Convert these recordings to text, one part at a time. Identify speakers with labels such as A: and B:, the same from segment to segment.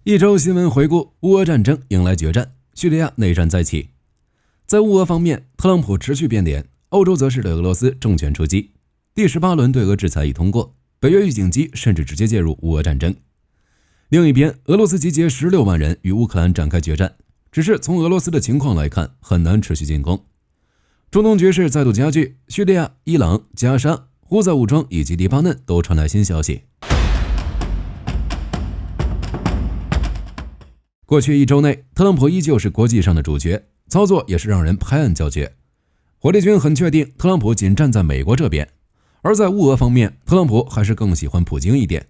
A: 一周新闻回顾：乌俄战争迎来决战，叙利亚内战再起。在乌俄方面，特朗普持续变脸，欧洲则是对俄罗斯重拳出击。第18轮对俄制裁已通过，北约预警机甚至直接介入乌俄战争。另一边，俄罗斯集结16万人与乌克兰展开决战，只是从俄罗斯的情况来看，很难持续进攻。中东局势再度加剧，叙利亚、伊朗、加沙、胡塞武装以及黎巴嫩都传来新消息。过去一周内，特朗普依旧是国际上的主角，操作也是让人拍案叫绝。火力军很确定特朗普仅站在美国这边，而在乌俄方面，特朗普还是更喜欢普京一点。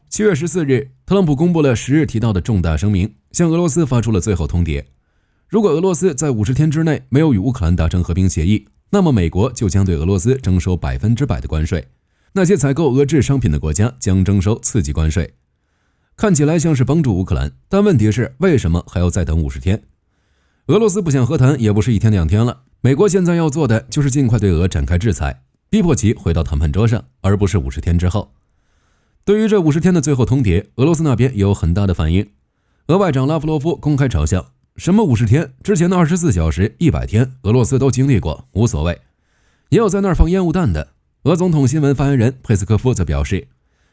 A: 7月14日，特朗普公布了10日提到的重大声明，向俄罗斯发出了最后通牒。如果俄罗斯在50天之内没有与乌克兰达成和平协议，那么美国就将对俄罗斯征收100%的关税，那些采购俄制商品的国家将征收次级关税。看起来像是帮助乌克兰，但问题是为什么还要再等50天？俄罗斯不想和谈也不是1天2天了，美国现在要做的就是尽快对俄展开制裁，逼迫其回到谈判桌上，而不是50天之后。对于这50天的最后通牒，俄罗斯那边也有很大的反应。俄外长拉夫罗夫公开嘲笑，什么50天，之前的24小时、100天，俄罗斯都经历过，无所谓。也有在那儿放烟雾弹的。俄总统新闻发言人佩斯科夫则表示，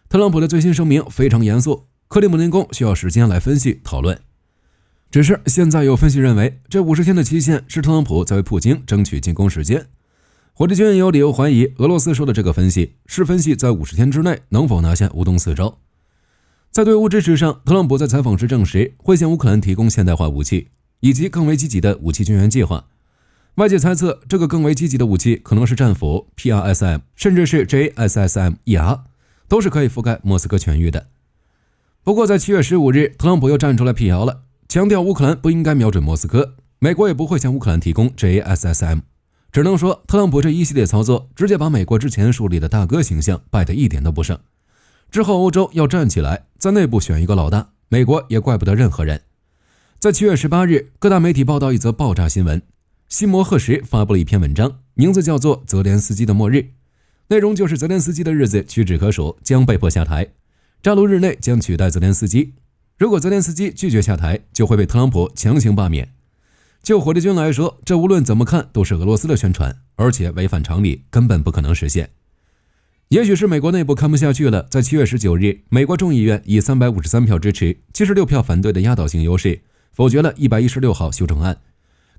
A: 特朗普的最新声明非常严肃，克里姆林宫需要时间来分析讨论。只是现在有分析认为，这50天的期限是特朗普在为普京争取进攻时间。火力军也有理由怀疑俄罗斯说的这个分析是分析在50天之内能否拿下乌东4州。在对乌支持上，特朗普在采访时证实会向乌克兰提供现代化武器以及更为积极的武器军援计划。外界猜测这个更为积极的武器可能是战斧 PRSM 甚至是 JSSM-ER， 都是可以覆盖莫斯科全域的。不过在7月15日，特朗普又站出来辟谣了，强调乌克兰不应该瞄准莫斯科，美国也不会向乌克兰提供 JSSM。 只能说特朗普这一系列操作直接把美国之前树立的大哥形象败得一点都不剩。之后欧洲要站起来，在内部选一个老大，美国也怪不得任何人。在7月18日，各大媒体报道一则爆炸新闻，西摩赫什发布了一篇文章，名字叫做《泽连斯基的末日》，内容就是泽连斯基的日子屈指可数，将被迫下台，扎卢日内将取代泽连斯基。如果泽连斯基拒绝下台，就会被特朗普强行罢免。就火力军来说，这无论怎么看都是俄罗斯的宣传，而且违反常理，根本不可能实现。也许是美国内部看不下去了，在7月19日，美国众议院以353票支持、76票反对的压倒性优势，否决了116号修正案。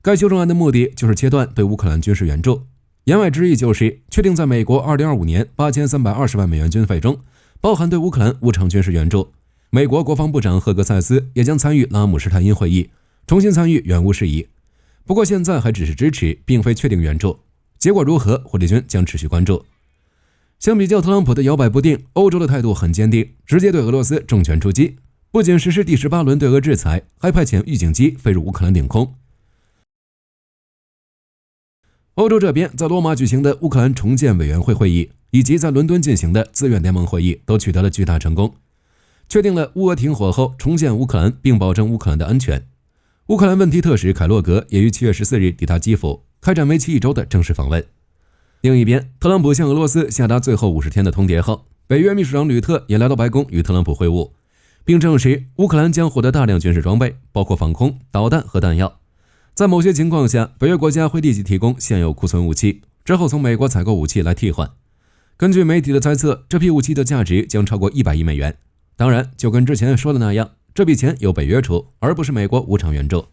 A: 该修正案的目的就是切断对乌克兰军事援助，言外之意就是确定在美国2025年8320万美元军费中包含对乌克兰无偿军事援助。美国国防部长赫格塞斯也将参与拉姆施泰因会议，重新参与援乌事宜。不过现在还只是支持，并非确定援助，结果如何，火力军将持续关注。相比较特朗普的摇摆不定，欧洲的态度很坚定，直接对俄罗斯重拳出击，不仅实施第18轮对俄制裁，还派遣预警机飞入乌克兰领空。欧洲这边在罗马举行的乌克兰重建委员会会议，以及在伦敦进行的自愿联盟会议都取得了巨大成功，确定了乌俄停火后重建乌克兰，并保证乌克兰的安全。乌克兰问题特使凯洛格也于7月14日抵达基辅，开展为期1周的正式访问。另一边，特朗普向俄罗斯下达最后50天的通牒后，北约秘书长吕特也来到白宫与特朗普会晤，并证实乌克兰将获得大量军事装备，包括防空、导弹和弹药。在某些情况下，北约国家会立即提供现有库存武器，之后从美国采购武器来替换。根据媒体的猜测，这批武器的价值将超过100亿美元。当然，就跟之前说的那样，这笔钱由北约出，而不是美国无偿援助。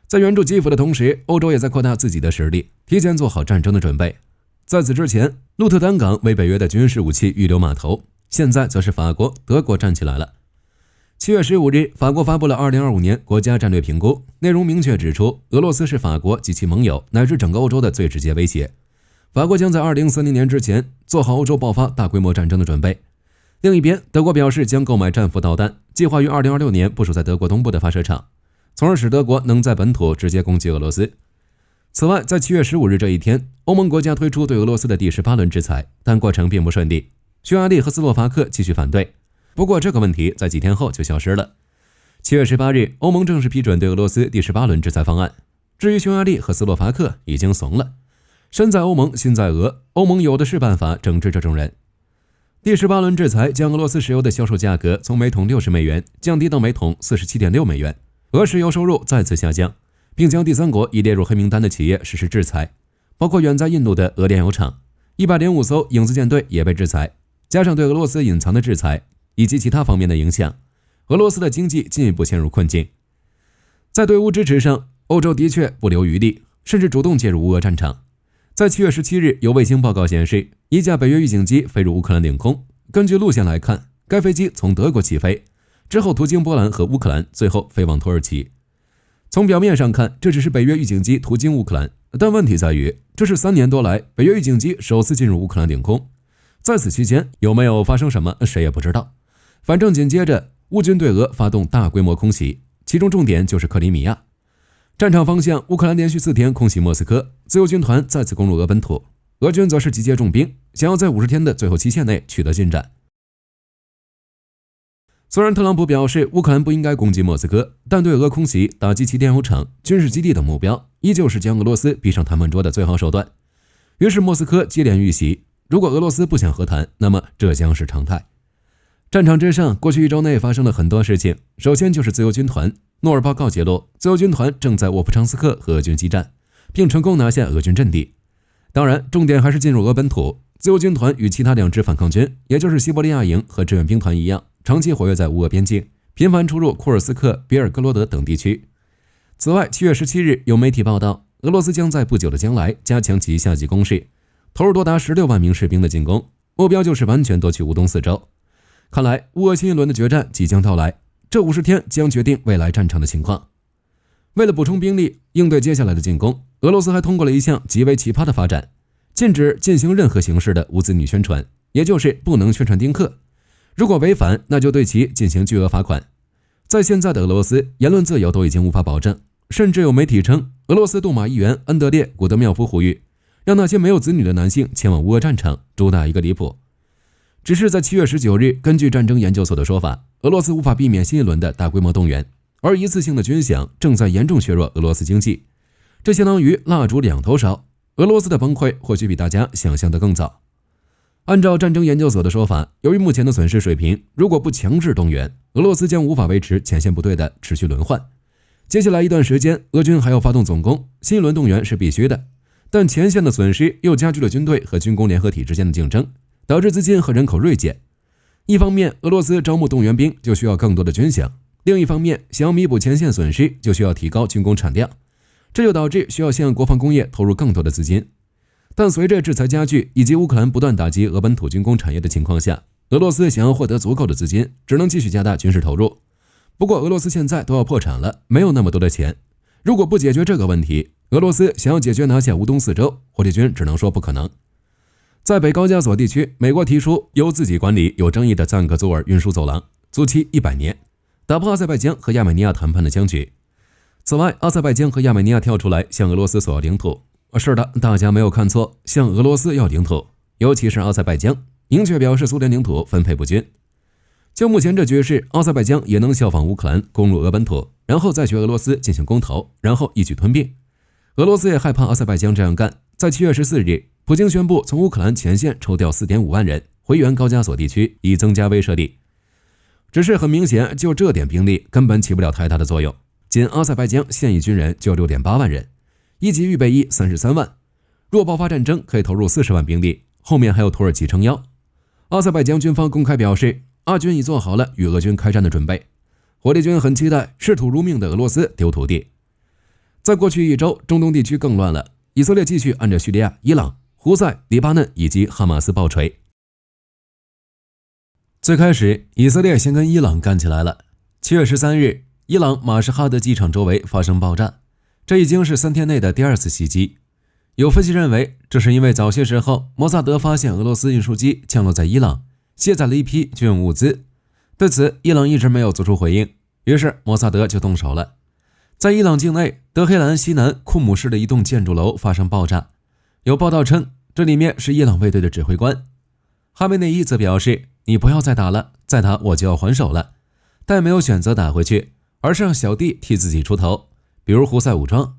A: 在援助基辅的同时，欧洲也在扩大自己的实力，提前做好战争的准备。在此之前，鹿特丹港为北约的军事武器预留码头，现在则是法国、德国站起来了。7月15日，法国发布了2025年国家战略评估，内容明确指出，俄罗斯是法国及其盟友乃至整个欧洲的最直接威胁。法国将在2030年之前做好欧洲爆发大规模战争的准备。另一边，德国表示将购买战斧导弹，计划于2026年部署在德国东部的发射场，从而使德国能在本土直接攻击俄罗斯。此外，在7月15日这一天，欧盟国家推出对俄罗斯的第18轮制裁，但过程并不顺利，匈牙利和斯洛伐克继续反对。不过这个问题在几天后就消失了。7月18日，欧盟正式批准对俄罗斯第18轮制裁方案。至于匈牙利和斯洛伐克已经怂了，身在欧盟心在俄，欧盟有的是办法整治这种人。第18轮制裁将俄罗斯石油的销售价格从每桶60美元降低到每桶47.6美元，俄石油收入再次下降，并将第3国已列入黑名单的企业实施制裁，包括远在印度的俄炼油厂。105艘影子舰队也被制裁，加上对俄罗斯隐藏的制裁以及其他方面的影响，俄罗斯的经济进一步陷入困境。在对乌支持上，欧洲的确不留余地，甚至主动介入乌俄战场。在7月17日，有卫星报告显示，一架北约预警机飞入乌克兰领空。根据路线来看，该飞机从德国起飞，之后途经波兰和乌克兰，最后飞往土耳其。从表面上看，这只是北约预警机途经乌克兰，但问题在于，这是3年多来北约预警机首次进入乌克兰领空。在此期间有没有发生什么，谁也不知道。反正紧接着，乌军对俄发动大规模空袭，其中重点就是克里米亚。战场方向，乌克兰连续4天空袭莫斯科，自由军团再次攻入俄本土，俄军则是集结重兵，想要在50天的最后期限内取得进展。虽然特朗普表示乌克兰不应该攻击莫斯科，但对俄空袭、打击其炼油厂、军事基地等目标，依旧是将俄罗斯逼上谈判桌的最好手段。于是莫斯科接连遇袭，如果俄罗斯不想和谈，那么这将是常态。战场之上，过去1周内发生了很多事情。首先就是自由军团，诺尔报告揭露，自由军团正在沃夫昌斯克和俄军激战，并成功拿下俄军阵地。当然，重点还是进入俄本土。自由军团与其他2支反抗军，也就是西伯利亚营和志愿兵团一样，长期活跃在乌俄边境，频繁出入库尔斯克、别尔哥罗德等地区。此外，7月17日有媒体报道，俄罗斯将在不久的将来加强其夏季攻势，投入多达16万名士兵的进攻，目标就是完全夺取乌东4州。看来乌俄新一轮的决战即将到来，这50天将决定未来战场的情况。为了补充兵力，应对接下来的进攻，俄罗斯还通过了一项极为奇葩的发展，禁止进行任何形式的无子女宣传，也就是不能宣传丁克。如果违反，那就对其进行巨额罚款。在现在的俄罗斯，言论自由都已经无法保证，甚至有媒体称，俄罗斯杜马议员安德烈·古德妙夫呼吁，让那些没有子女的男性前往乌俄战场，主打一个离谱。只是在7月19日，根据战争研究所的说法，俄罗斯无法避免新一轮的大规模动员，而一次性的军饷正在严重削弱俄罗斯经济，这相当于蜡烛2头烧。俄罗斯的崩溃或许比大家想象的更早。按照战争研究所的说法，由于目前的损失水平，如果不强制动员，俄罗斯将无法维持前线部队的持续轮换。接下来一段时间，俄军还要发动总攻，新一轮动员是必须的，但前线的损失又加剧了军队和军工联合体之间的竞争，导致资金和人口锐减。一方面，俄罗斯招募动员兵就需要更多的军饷，另一方面，想要弥补前线损失，就需要提高军工产量，这就导致需要向国防工业投入更多的资金。但随着制裁加剧以及乌克兰不断打击俄本土军工产业的情况下，俄罗斯想要获得足够的资金，只能继续加大军事投入。不过俄罗斯现在都要破产了，没有那么多的钱，如果不解决这个问题，俄罗斯想要解决拿下乌东4州，火力军只能说不可能。在北高加索地区，美国提出由自己管理有争议的赞格祖尔运输走廊，租期100年，打破阿塞拜疆和亚美尼亚谈判的僵局。此外，阿塞拜疆和亚美尼亚跳出来向俄罗斯索要领土。是的，大家没有看错，向俄罗斯要领土，尤其是阿塞拜疆，明确表示苏联领土分配不均。就目前这局势，阿塞拜疆也能效仿乌克兰攻入俄本土，然后再学俄罗斯进行公投，然后一举吞并。俄罗斯也害怕阿塞拜疆这样干，在7月14日，普京宣布从乌克兰前线抽调 4.5 万人回援高加索地区，以增加威慑力。只是很明显，就这点兵力根本起不了太大的作用，仅阿塞拜疆现役军人就 6.8 万人。1级预备役33万，若爆发战争可以投入40万兵力，后面还有土耳其撑腰。阿塞拜疆军方公开表示，阿军已做好了与俄军开战的准备，火力军很期待视土如命的俄罗斯丢土地。在过去1周，中东地区更乱了，以色列继续按着叙利亚、伊朗、胡塞、黎巴嫩以及哈马斯暴锤。最开始，以色列先跟伊朗干起来了。7月13日，伊朗马什哈德机场周围发生爆炸，这已经是3天内的第2次袭击。有分析认为，这是因为早些时候摩萨德发现俄罗斯运输机降落在伊朗，卸载了一批军用物资。对此，伊朗一直没有做出回应，于是摩萨德就动手了。在伊朗境内德黑兰西南库姆市的一栋建筑楼发生爆炸，有报道称这里面是伊朗卫队的指挥官。哈梅内伊则表示，你不要再打了，再打我就要还手了，但没有选择打回去，而是让小弟替自己出头，比如胡塞武装。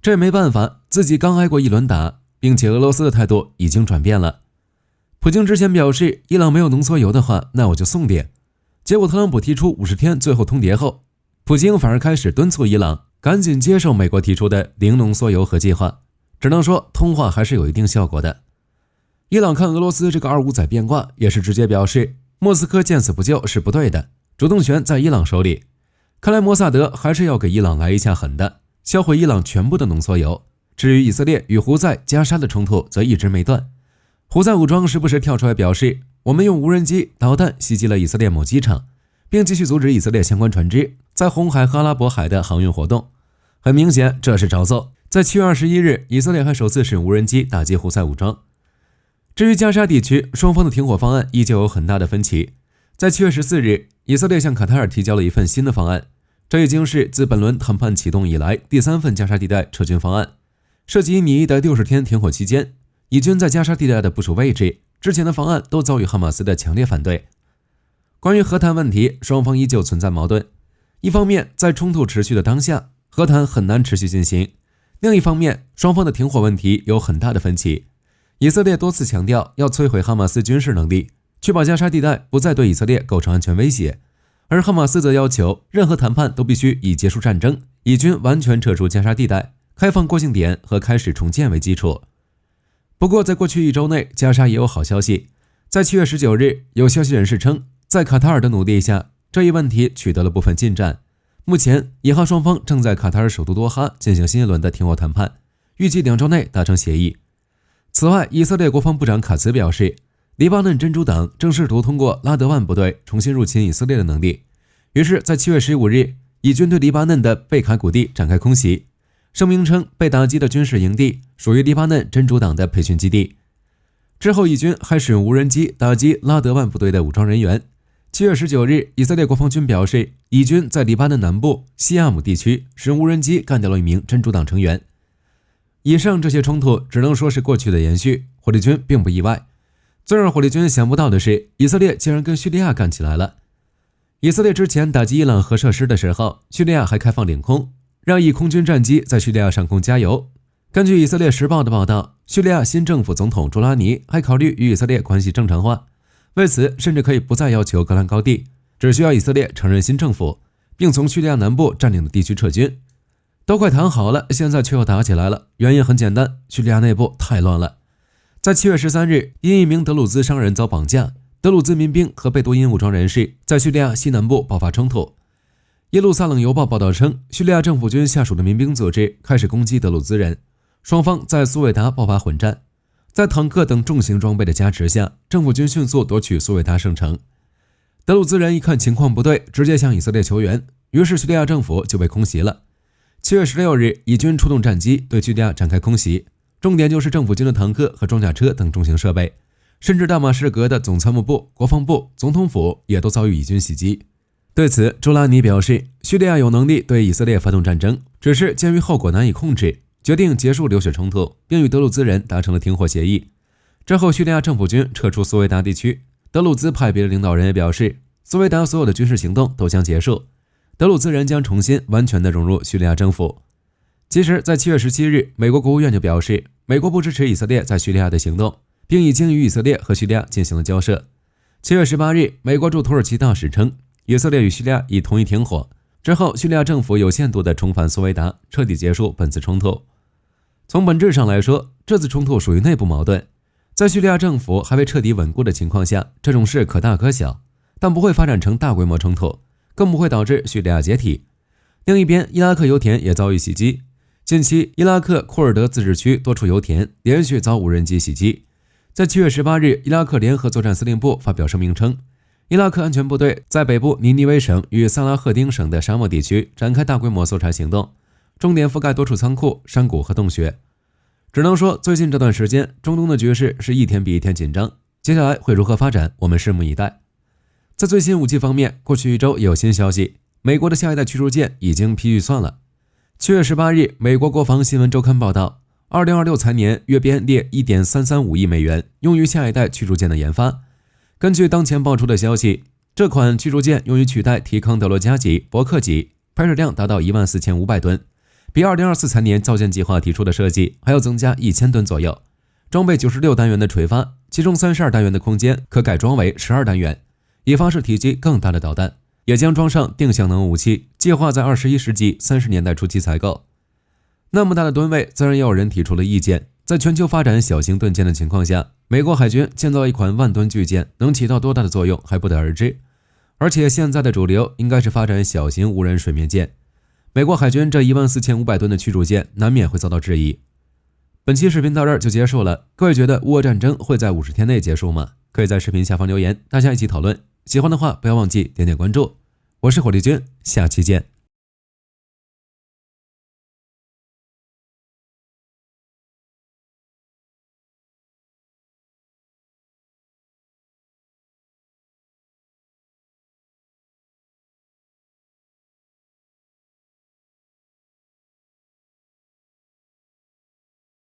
A: 这没办法，自己刚挨过一轮打，并且俄罗斯的态度已经转变了。普京之前表示，伊朗没有浓缩铀的话，那我就送点。结果特朗普提出50天最后通牒后，普京反而开始敦促伊朗赶紧接受美国提出的零浓缩铀核计划。只能说通话还是有一定效果的。伊朗看俄罗斯这个25载变卦，也是直接表示莫斯科见死不救是不对的，主动权在伊朗手里。看来摩萨德还是要给伊朗来一下狠的，销毁伊朗全部的浓缩铀。至于以色列与胡塞、加沙的冲突则一直没断。胡塞武装时不时跳出来表示，我们用无人机、导弹袭击了以色列某机场，并继续阻止以色列相关船只在红海和阿拉伯海的航运活动。很明显，这是找揍。在7月21日，以色列还首次使用无人机打击胡塞武装。至于加沙地区，双方的停火方案依旧有很大的分歧。在7月14日，以色列向卡塔尔提交了一份新的方案，这已经是自本轮谈判启动以来第3份加沙地带撤军方案，涉及拟议的60天停火期间，以军在加沙地带的部署位置，之前的方案都遭遇哈马斯的强烈反对。关于和谈问题，双方依旧存在矛盾。一方面，在冲突持续的当下，和谈很难持续进行。另一方面，双方的停火问题有很大的分歧。以色列多次强调要摧毁哈马斯军事能力，确保加沙地带不再对以色列构成安全威胁，而哈马斯则要求任何谈判都必须以结束战争、以军完全撤出加沙地带、开放过境点和开始重建为基础。不过，在过去1周内，加沙也有好消息。在7月19日，有消息人士称，在卡塔尔的努力下，这一问题取得了部分进展。目前，以哈双方正在卡塔尔首都多哈进行新一轮的停火谈判，预计2周内达成协议。此外，以色列国防部长卡茨表示，黎巴嫩真主党正试图通过拉德万部队重新入侵以色列的能力。于是，在7月15日，以军对黎巴嫩的贝卡谷地展开空袭。声明称，被打击的军事营地属于黎巴嫩真主党的培训基地。之后，以军还使用无人机打击拉德万部队的武装人员。7月19日，以色列国防军表示，以军在黎巴嫩南部西亚姆地区使用无人机干掉了一名真主党成员。以上这些冲突只能说是过去的延续，火力军并不意外。最让火力军想不到的是，以色列竟然跟叙利亚干起来了。以色列之前打击伊朗核设施的时候，叙利亚还开放领空，让以空军战机在叙利亚上空加油。根据以色列时报的报道，叙利亚新政府总统朱拉尼还考虑与以色列关系正常化，为此甚至可以不再要求戈兰高地，只需要以色列承认新政府，并从叙利亚南部占领的地区撤军。都快谈好了，现在却又打起来了，原因很简单，叙利亚内部太乱了。在7月13日，因一名德鲁兹商人遭绑架，德鲁兹民兵和贝多因武装人士在叙利亚西南部爆发冲突。耶路撒冷邮报报道称，叙利亚政府军下属的民兵组织开始攻击德鲁兹人，双方在苏韦达爆发混战。在坦克等重型装备的加持下，政府军迅速夺取苏韦达圣城。德鲁兹人一看情况不对，直接向以色列求援，于是叙利亚政府就被空袭了。7月16日，以军出动战机对叙利亚展开空袭，重点就是政府军的坦克和装甲车等重型设备，甚至大马士革的总参谋部、国防部、总统府也都遭遇以军袭击。对此，朱拉尼表示，叙利亚有能力对以色列发动战争，只是鉴于后果难以控制，决定结束流血冲突，并与德鲁兹人达成了停火协议。之后，叙利亚政府军撤出苏维达地区，德鲁兹派别的领导人也表示，苏维达所有的军事行动都将结束，德鲁兹人将重新完全的融入叙利亚政府。其实，在7月17日，美国国务院就表示，美国不支持以色列在叙利亚的行动，并已经与以色列和叙利亚进行了交涉。7月18日，美国驻土耳其大使称，以色列与叙利亚已同意停火，之后叙利亚政府有限度的重返苏维达，彻底结束本次冲突。从本质上来说，这次冲突属于内部矛盾，在叙利亚政府还未彻底稳固的情况下，这种事可大可小，但不会发展成大规模冲突，更不会导致叙利亚解体。另一边，伊拉克油田也遭遇袭击，近期伊拉克库尔德自治区多处油田连续遭无人机袭击。在7月18日，伊拉克联合作战司令部发表声明称，伊拉克安全部队在北部尼尼微省与萨拉赫丁省的沙漠地区展开大规模搜查行动，重点覆盖多处仓库、山谷和洞穴。只能说，最近这段时间，中东的局势是一天比一天紧张，接下来会如何发展，我们拭目以待。在最新武器方面，过去1周也有新消息，美国的下一代驱逐舰已经批预算了。7月18日，美国国防新闻周刊报道，2026财年约编列1.335亿美元用于下一代驱逐舰的研发。根据当前爆出的消息，这款驱逐舰用于取代提康德罗加级、伯克级，排水量达到14500吨，比2024财年造舰计划提出的设计还要增加1000吨左右。装备96单元的垂发，其中32单元的空间可改装为12单元，以发射体积更大的导弹，也将装上定向能武器，计划在21世纪30年代初期采购。那么大的吨位，自然也有人提出了意见。在全球发展小型盾舰的情况下，美国海军建造一款万吨巨舰能起到多大的作用还不得而知。而且现在的主流应该是发展小型无人水面舰，美国海军这14500吨的驱逐舰难免会遭到质疑。本期视频到这儿就结束了，各位觉得乌俄战争会在50天内结束吗？可以在视频下方留言，大家一起讨论。喜欢的话不要忘记点点关注。我是火力军，下期见。